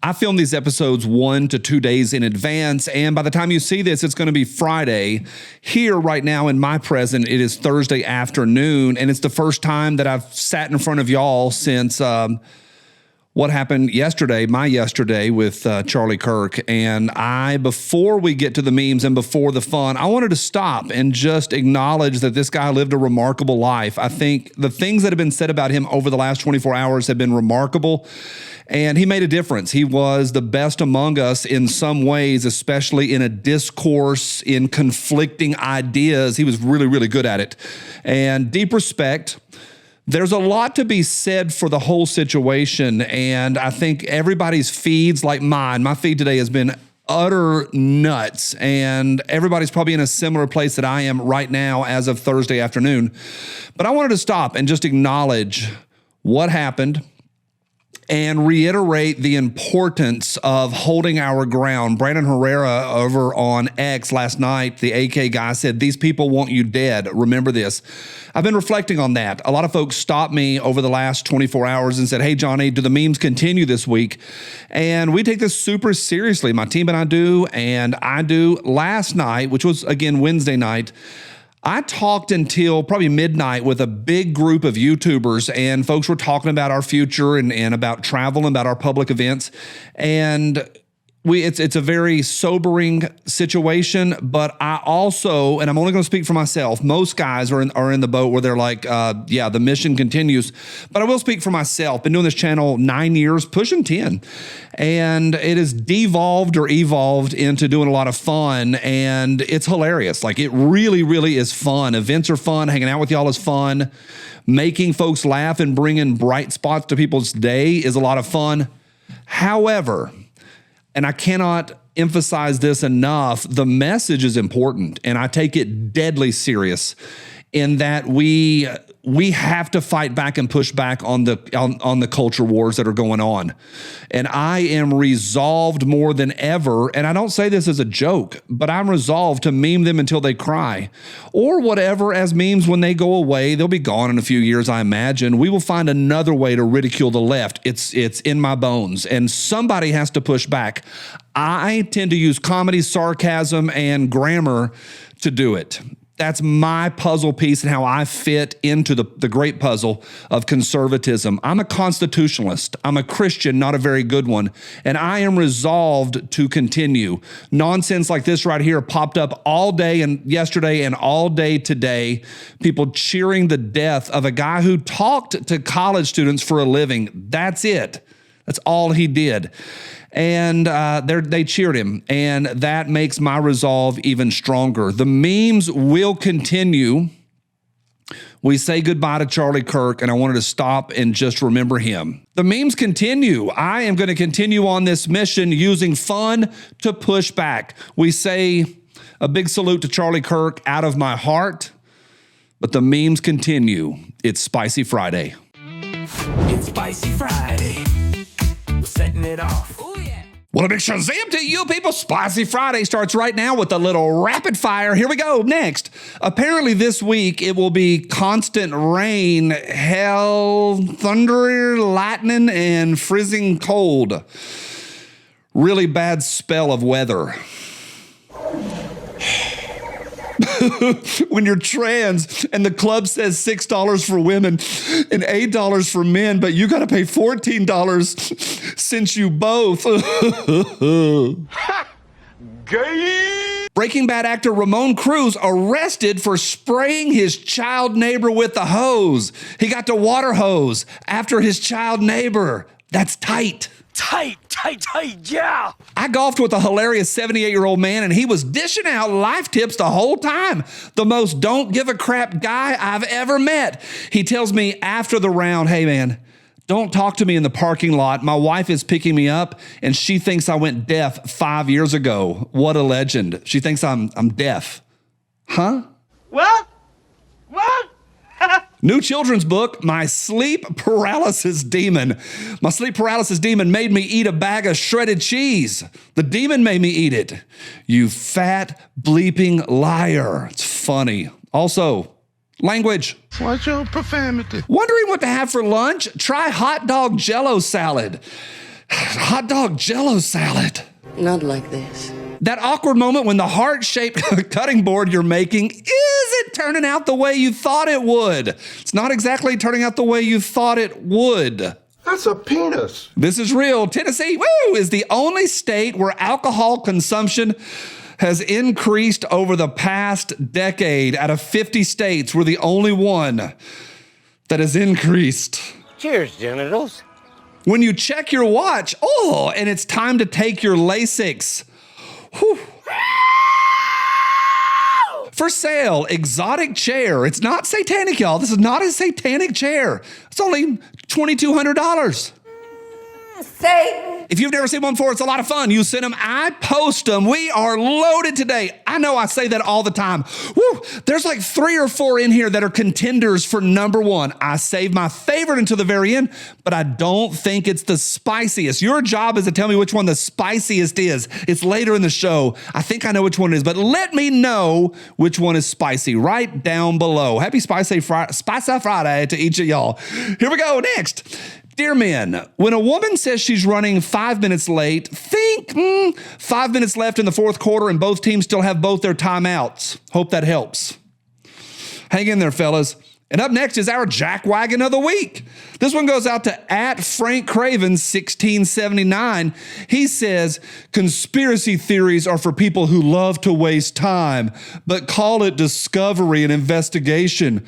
I film these episodes 1 to 2 days in advance, and by the time you see this, it's going to be Friday. Here right now in my present, it is Thursday afternoon, and it's the first time that I've sat in front of y'all since what happened yesterday, my yesterday with Charlie Kirk. And before we get to the memes and before the fun, I wanted to stop and just acknowledge that this guy lived a remarkable life. I think the things that have been said about him over the last 24 hours have been remarkable. And he made a difference. He was the best among us in some ways, especially in a discourse, in conflicting ideas. He was really, really good at it. And deep respect. There's a lot to be said for the whole situation, and I think everybody's feeds, like mine, my feed today has been utter nuts, and everybody's probably in a similar place that I am right now as of Thursday afternoon. But I wanted to stop and just acknowledge what happened and reiterate the importance of holding our ground. Brandon Herrera over on X last night, the AK guy, said, "These people want you dead. Remember this." I've been reflecting on that. A lot of folks stopped me over the last 24 hours and said, "Hey, Johnny, do the memes continue this week?" And we take this super seriously. My team and I do, and I do. Last night, which was, again, Wednesday night, I talked until probably midnight with a big group of YouTubers, and folks were talking about our future and about travel and about our public events. And it's a very sobering situation, but I also, and I'm only going to speak for myself, most guys are in the boat where they're like, yeah, the mission continues. But I will speak for myself. Been doing this channel 9 years, pushing 10. And it has devolved or evolved into doing a lot of fun, and it's hilarious. Like, it really, really is fun. Events are fun. Hanging out with y'all is fun. Making folks laugh and bringing bright spots to people's day is a lot of fun. However, and I cannot emphasize this enough, the message is important, and I take it deadly serious in that we have to fight back and push back on the culture wars that are going on. And I am resolved more than ever, and I don't say this as a joke, but I'm resolved to meme them until they cry. Or whatever, as memes, when they go away, they'll be gone in a few years, I imagine. We will find another way to ridicule the left. It's in my bones, and somebody has to push back. I tend to use comedy, sarcasm, and grammar to do it. That's my puzzle piece and how I fit into the great puzzle of conservatism. I'm a constitutionalist. I'm a Christian, not a very good one. And I am resolved to continue. Nonsense like this right here popped up all day and yesterday and all day today. People cheering the death of a guy who talked to college students for a living. That's it. That's all he did. And they cheered him, and that makes my resolve even stronger. The memes will continue. We say goodbye to Charlie Kirk, and I wanted to stop and just remember him. The memes continue. I am going to continue on this mission using fun to push back. We say a big salute to Charlie Kirk out of my heart, but the memes continue. It's Spicy Friday. It's Spicy Friday. We're setting it off. Well, a big shazam to you people. Spicy Friday starts right now with a little rapid fire. Here we go. Next. Apparently this week it will be constant rain, hail, thunder, lightning, and freezing cold. Really bad spell of weather. When you're trans and the club says $6 for women and $8 for men, but you got to pay $14 since you both. Gay. Breaking Bad actor Ramon Cruz arrested for spraying his child neighbor with the hose. He got to water hose after his child neighbor. That's tight. Tight, yeah. I golfed with a hilarious 78-year-old man, and he was dishing out life tips the whole time. The most don't give a crap guy I've ever met. He tells me after the round, "Hey, man, don't talk to me in the parking lot. My wife is picking me up, and she thinks I went deaf 5 years ago." What a legend. She thinks I'm deaf. Huh? What? New children's book, My Sleep Paralysis Demon. My sleep paralysis demon made me eat a bag of shredded cheese. The demon made me eat it. You fat bleeping liar. It's funny. Also, language. Watch your profanity. Wondering what to have for lunch? Try hot dog jello salad. hot dog Jell-O salad. Not like this. That awkward moment when the heart-shaped cutting board you're making isn't turning out the way you thought it would. It's not exactly turning out the way you thought it would. That's a penis. This is real. Tennessee, is the only state where alcohol consumption has increased over the past decade. Out of 50 states, we're the only one that has increased. Cheers, genitals. When you check your watch, and it's time to take your Lasix. Whew. For sale, exotic chair. It's not satanic, y'all. This is not a satanic chair. It's only $2,200. Satan. If you've never seen one before, it's a lot of fun. You send them, I post them. We are loaded today. I know I say that all the time. There's like 3 or 4 in here that are contenders for number 1. I save my favorite until the very end, but I don't think it's the spiciest. Your job is to tell me which one the spiciest is. It's later in the show. I think I know which one it is, but let me know which one is spicy right down below. Happy Spicy Friday to each of y'all. Here we go. Next. Dear men, when a woman says she's running 5 minutes late, think 5 minutes left in the fourth quarter and both teams still have both their timeouts. Hope that helps. Hang in there, fellas. And up next is our jackwagon of the week. This one goes out to @FrankCraven1679. He says, conspiracy theories are for people who love to waste time, but call it discovery and investigation.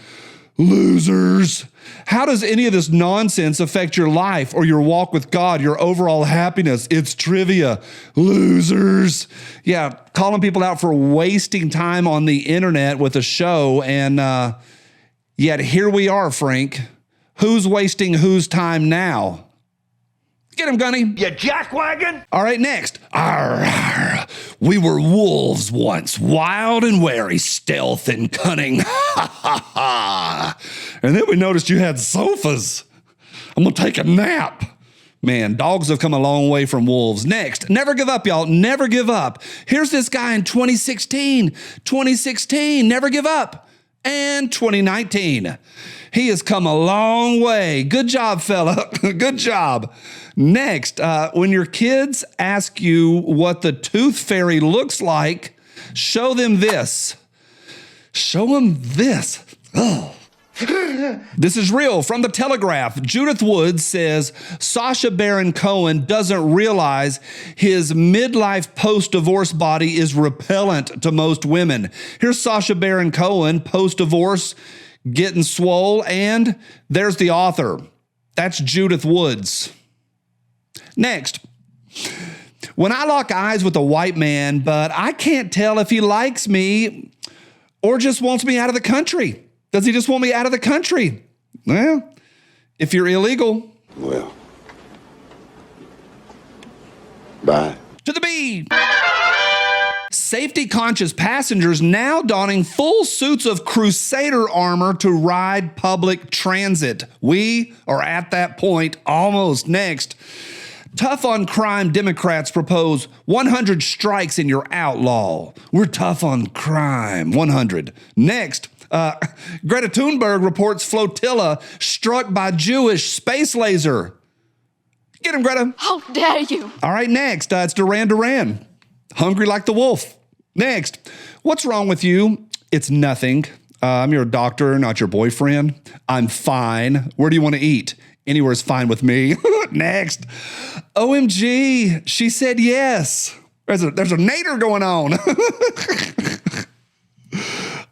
Losers. How does any of this nonsense affect your life or your walk with God, your overall happiness? It's trivia. Losers. Yeah, calling people out for wasting time on the internet with a show, and yet here we are, Frank. Who's wasting whose time now? Get him, Gunny. You jackwagon? All right, next. Arr, arr. We were wolves once, wild and wary, stealth and cunning. Ha, ha, ha. And then we noticed you had sofas. I'm going to take a nap. Man, dogs have come a long way from wolves. Next, never give up, y'all. Never give up. Here's this guy in 2016. Never give up. And 2019. He has come a long way. Good job, fella. Good job. Next, when your kids ask you what the tooth fairy looks like, show them this. Show them this. Oh. This is real. From the Telegraph, Judith Woods says Sacha Baron Cohen doesn't realize his midlife post-divorce body is repellent to most women. Here's Sacha Baron Cohen post-divorce getting swole, and there's the author. That's Judith Woods. Next. When I lock eyes with a white man, but I can't tell if he likes me or just wants me out of the country. Does he just want me out of the country? Well, if you're illegal. Well. Bye. To the B. Safety-conscious passengers now donning full suits of Crusader armor to ride public transit. We are at that point almost. Next. Tough on crime Democrats propose 100 strikes and you're outlaw. We're tough on crime. 100. Next. Greta Thunberg reports flotilla struck by Jewish space laser. Get him, Greta. How dare you? All right, next. It's Duran Duran. Hungry like the wolf. Next. What's wrong with you? It's nothing. I'm your doctor, not your boyfriend. I'm fine. Where do you want to eat? Anywhere's fine with me. Next. OMG. She said yes. There's a nader going on.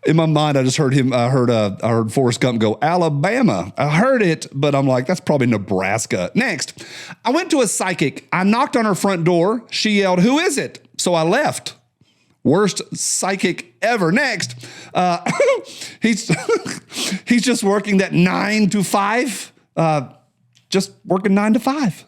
In my mind, I just heard I heard Forrest Gump go, Alabama. I heard it, but I'm like, that's probably Nebraska. Next, I went to a psychic. I knocked on her front door. She yelled, who is it? So I left. Worst psychic ever. Next, he's just working that 9 to 5, just working 9 to 5.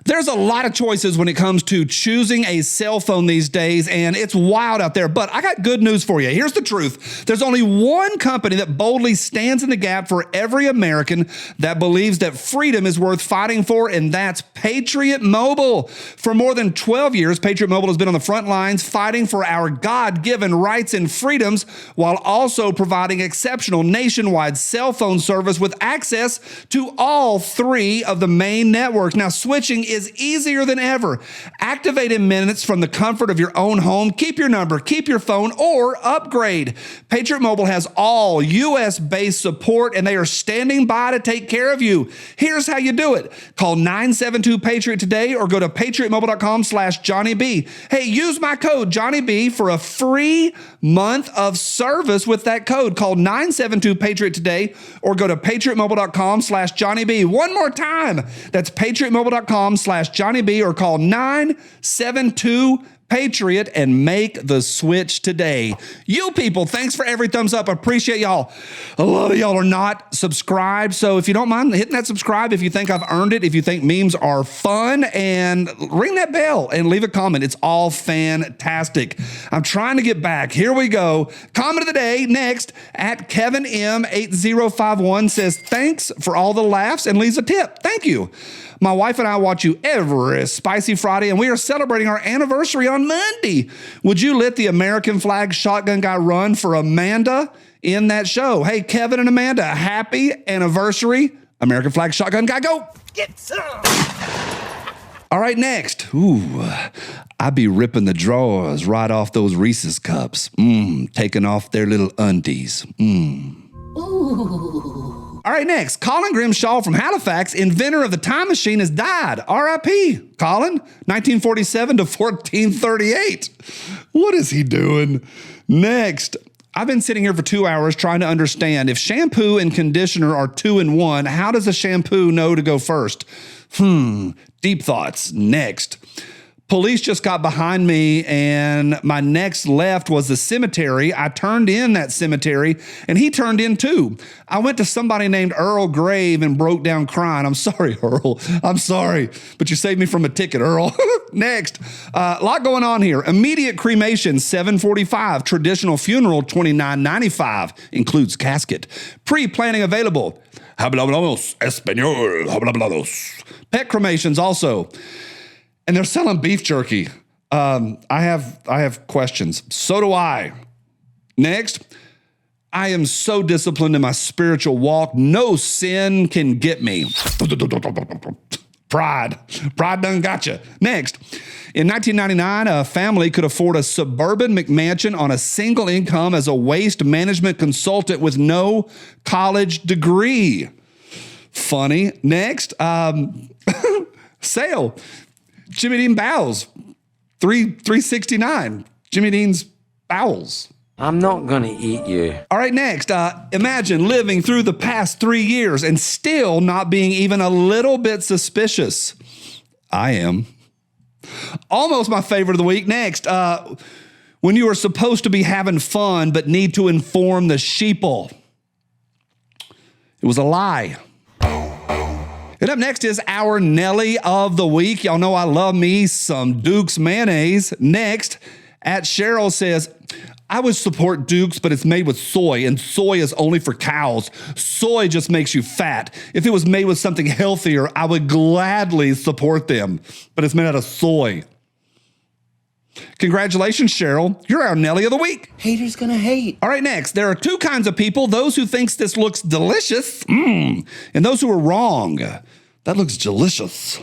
There's a lot of choices when it comes to choosing a cell phone these days, and it's wild out there. But I got good news for you. Here's the truth. There's only one company that boldly stands in the gap for every American that believes that freedom is worth fighting for, and that's Patriot Mobile. For more than 12 years, Patriot Mobile has been on the front lines fighting for our God-given rights and freedoms while also providing exceptional nationwide cell phone service with access to all three of the main networks. Now, switching is easier than ever. Activate in minutes from the comfort of your own home. Keep your number, keep your phone, or upgrade. Patriot Mobile has all U.S.-based support, and they are standing by to take care of you. Here's how you do it. Call 972-PATRIOT today or go to patriotmobile.com/JohnnyB. Hey, use my code JohnnyB for a free month of service with that code. Call 972-PATRIOT today or go to patriotmobile.com/JohnnyB. One more time. That's patriotmobile.com/JohnnyB or call 972-PATRIOT and make the switch today. You people, thanks for every thumbs up. I appreciate y'all. A lot of y'all are not subscribed, so if you don't mind hitting that subscribe, if you think I've earned it, if you think memes are fun, and ring that bell and leave a comment. It's all fantastic. I'm trying to get back. Here we go. Comment of the day next at Kevin M8051 says, thanks for all the laughs and leaves a tip. Thank you. My wife and I watch you every Spicy Friday, and we are celebrating our anniversary on Monday. Would you let the American flag shotgun guy run for Amanda in that show? Hey, Kevin and Amanda, happy anniversary. American flag shotgun guy, go. Get some! All right, next. Ooh, I be ripping the drawers right off those Reese's cups. Taking off their little undies. Ooh. All right, next. Colin Grimshaw from Halifax, inventor of the time machine, has died. R.I.P. Colin, 1947 to 1438. What is he doing? Next. I've been sitting here for 2 hours trying to understand if shampoo and conditioner are 2 in 1, how does a shampoo know to go first? Deep thoughts. Next. Police just got behind me, and my next left was the cemetery. I turned in that cemetery, and he turned in too. I went to somebody named Earl Grave and broke down crying. I'm sorry, Earl. I'm sorry, but you saved me from a ticket, Earl. Next, a lot going on here. Immediate cremation, $745. Traditional funeral, $29.95. Includes casket. Pre-planning available. Hablamos español. Hablados. Pet cremations also. And they're selling beef jerky. I have questions. So do I. Next, I am so disciplined in my spiritual walk. No sin can get me. Pride done gotcha. Next, in 1999, a family could afford a suburban McMansion on a single income as a waste management consultant with no college degree. Funny. Next, sale. Jimmy Dean bowels, $369. Jimmy Dean's bowels. I'm not gonna eat you. All right, next. Imagine living through the past 3 years and still not being even a little bit suspicious. I am. Almost my favorite of the week. Next. When you are supposed to be having fun but need to inform the sheeple. It was a lie. And up next is our Nelly of the week. Y'all know I love me some Duke's mayonnaise. Next, at Cheryl says, I would support Duke's, but it's made with soy, and soy is only for cows. Soy just makes you fat. If it was made with something healthier, I would gladly support them, but it's made out of soy. Congratulations, Cheryl. You're our Nelly of the week. Haters gonna hate. All right, next. There are two kinds of people, those who thinks this looks delicious, and those who are wrong. That looks delicious.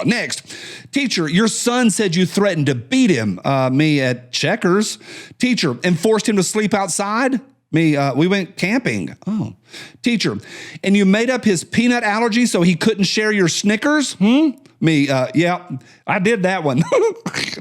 Next. Teacher, your son said you threatened to beat him, me at Checkers. Teacher, and forced him to sleep outside? Me, we went camping. Oh. Teacher, and you made up his peanut allergy so he couldn't share your Snickers? Me, yeah, I did that one.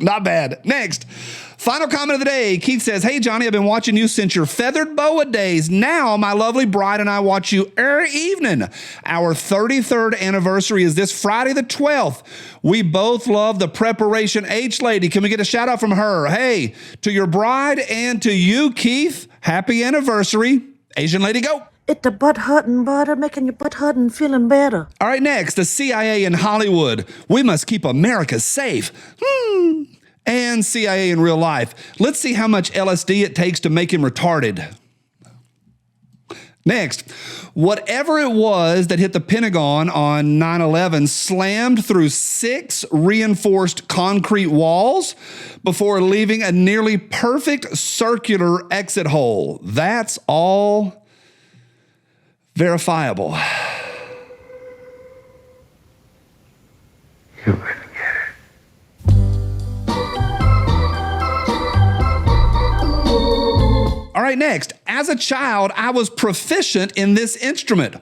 Not bad. Next, final comment of the day. Keith says, hey, Johnny, I've been watching you since your feathered boa days. Now my lovely bride and I watch you every evening. Our 33rd anniversary is this Friday the 12th. We both love the Preparation H lady. Can we get a shout out from her? Hey, to your bride and to you, Keith, happy anniversary. Asian lady, go. It's the butt hurting butter, making your butt hurt and feeling better. All right, next, the CIA in Hollywood. We must keep America safe. And CIA in real life. Let's see how much LSD it takes to make him retarded. Next, whatever it was that hit the Pentagon on 9/11 slammed through 6 reinforced concrete walls before leaving a nearly perfect circular exit hole. That's all verifiable. You better get it. All right, next. As a child, I was proficient in this instrument.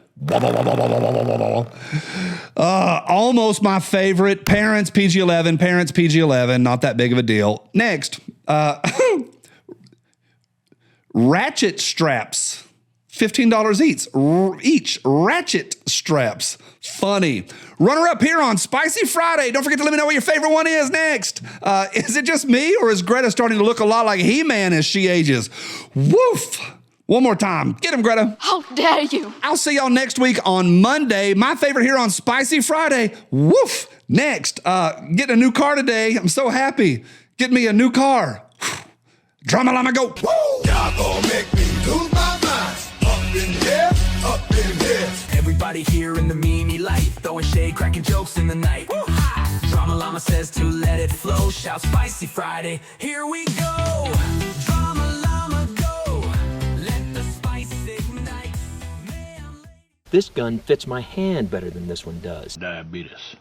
Almost my favorite. Parents, PG-11. Parents, PG-11. Not that big of a deal. Next. Ratchet straps. $15 each. Ratchet straps. Funny. Runner up here on Spicy Friday. Don't forget to let me know what your favorite one is next. Is it just me, or is Greta starting to look a lot like He-Man as she ages? Woof. One more time. Get him, Greta. How dare you? I'll see y'all next week on Monday. My favorite here on Spicy Friday. Woof. Next. Getting a new car today. I'm so happy. Get me a new car. Drama llama go. Y'all gon' make me lose my mind. Up in here, up in here. Everybody here in the Mimi life, throwing shade, cracking jokes in the night. Drama Llama says to let it flow. Shout Spicy Friday, here we go. Drama Llama go. Let the spice ignite. This gun fits my hand better than this one does. Diabetes.